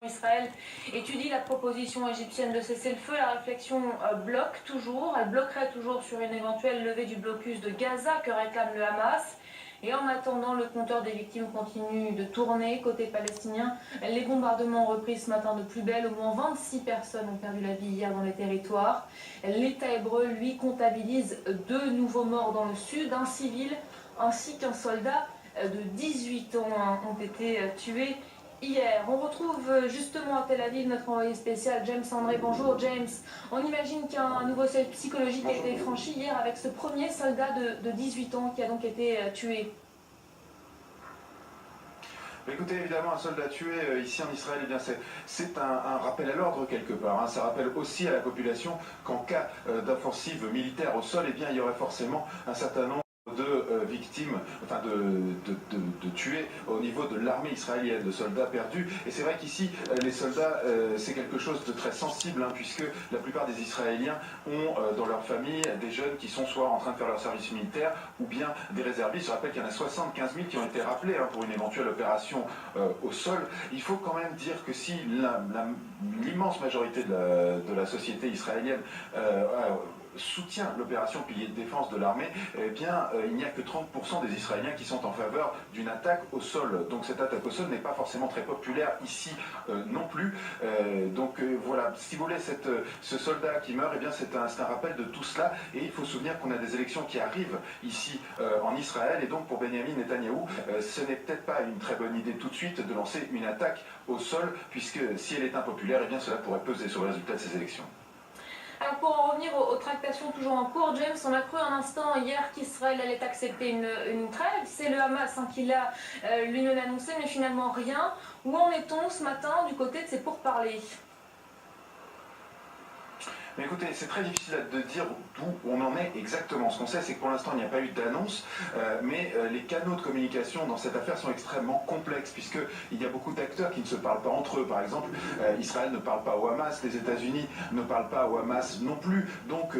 Israël étudie la proposition égyptienne de cessez-le-feu. La réflexion bloque toujours. Elle bloquerait toujours sur une éventuelle levée du blocus de Gaza que réclame le Hamas. Et en attendant, le compteur des victimes continue de tourner. Côté palestinien, les bombardements ont repris ce matin de plus belle. Au moins 26 personnes ont perdu la vie hier dans les territoires. L'État hébreu, lui, comptabilise 2 nouveaux morts dans le sud. Un civil ainsi qu'un soldat de 18 ans ont été tués hier. On retrouve justement à Tel Aviv notre envoyé spécial James André. Bonjour James. On imagine qu'un nouveau seuil psychologique a été franchi hier avec ce premier soldat de 18 ans qui a donc été tué. Écoutez, évidemment, un soldat tué ici en Israël, eh bien c'est un rappel à l'ordre quelque part. Hein. Ça rappelle aussi à la population qu'en cas d'offensive militaire au sol, eh bien, il y aurait forcément un certain nombre de victimes, enfin de tués au niveau de l'armée israélienne, de soldats perdus. Et c'est vrai qu'ici, les soldats, c'est quelque chose de très sensible, hein, puisque la plupart des Israéliens ont dans leur famille des jeunes qui sont soit en train de faire leur service militaire, ou bien des réservistes. Je rappelle qu'il y en a 75 000 qui ont été rappelés hein, pour une éventuelle opération au sol. Il faut quand même dire que si l'immense majorité de la société israélienne soutient l'opération pilier de défense de l'armée, eh bien, il n'y a que 30% des Israéliens qui sont en faveur d'une attaque au sol. Donc cette attaque au sol n'est pas forcément très populaire ici non plus. Voilà, si vous voulez, ce soldat qui meurt, eh bien, c'est un rappel de tout cela. Et il faut se souvenir qu'on a des élections qui arrivent ici en Israël. Et donc pour Benjamin Netanyahou, ce n'est peut-être pas une très bonne idée tout de suite de lancer une attaque au sol, puisque si elle est impopulaire, eh bien, cela pourrait peser sur le résultat de ces élections. Alors pour en revenir aux tractations toujours en cours, James, on a cru un instant hier qu'Israël allait accepter une trêve. C'est le Hamas qui l'a lui-même annoncé, mais finalement rien. Où en est-on ce matin du côté de ces pourparlers ? Mais écoutez, c'est très difficile de dire d'où on en est exactement. Ce qu'on sait, c'est que pour l'instant, il n'y a pas eu d'annonce, mais les canaux de communication dans cette affaire sont extrêmement complexes, puisqu'il y a beaucoup d'acteurs qui ne se parlent pas entre eux. Par exemple, Israël ne parle pas au Hamas, les États-Unis ne parlent pas au Hamas non plus. Donc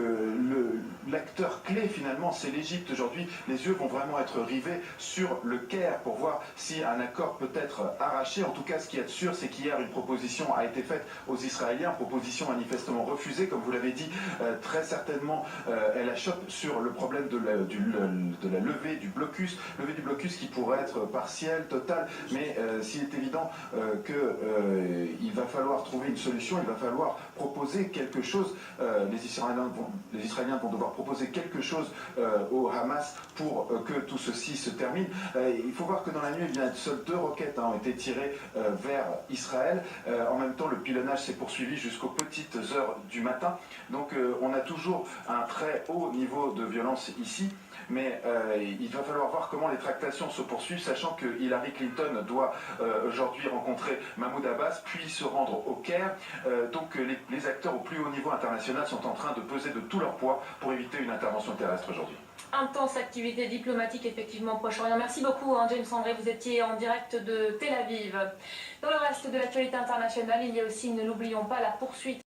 l'acteur clé, finalement, c'est l'Égypte. Aujourd'hui, les yeux vont vraiment être rivés sur le Caire pour voir si un accord peut être arraché. En tout cas, ce qu'il y a de sûr, c'est qu'hier, une proposition a été faite aux Israéliens, proposition manifestement refusée, comme vous l'avez dit, très certainement elle achoppe sur le problème de la levée du blocus qui pourrait être partielle, totale, mais s'il est évident qu'il va falloir trouver une solution, il va falloir proposer quelque chose, les Israéliens vont devoir proposer quelque chose au Hamas pour que tout ceci se termine. Il faut voir que dans la nuit, eh bien, seules 2 roquettes ont été tirées vers Israël. En même temps, le pilonnage s'est poursuivi jusqu'aux petites heures du matin. Donc on a toujours un très haut niveau de violence ici, mais il va falloir voir comment les tractations se poursuivent, sachant que Hillary Clinton doit aujourd'hui rencontrer Mahmoud Abbas, puis se rendre au Caire. Donc les acteurs au plus haut niveau international sont en train de peser de tout leur poids pour éviter une intervention terrestre aujourd'hui. Intense activité diplomatique effectivement Proche-Orient. Merci beaucoup James André, vous étiez en direct de Tel Aviv. Dans le reste de l'actualité internationale, il y a aussi, ne l'oublions pas, la poursuite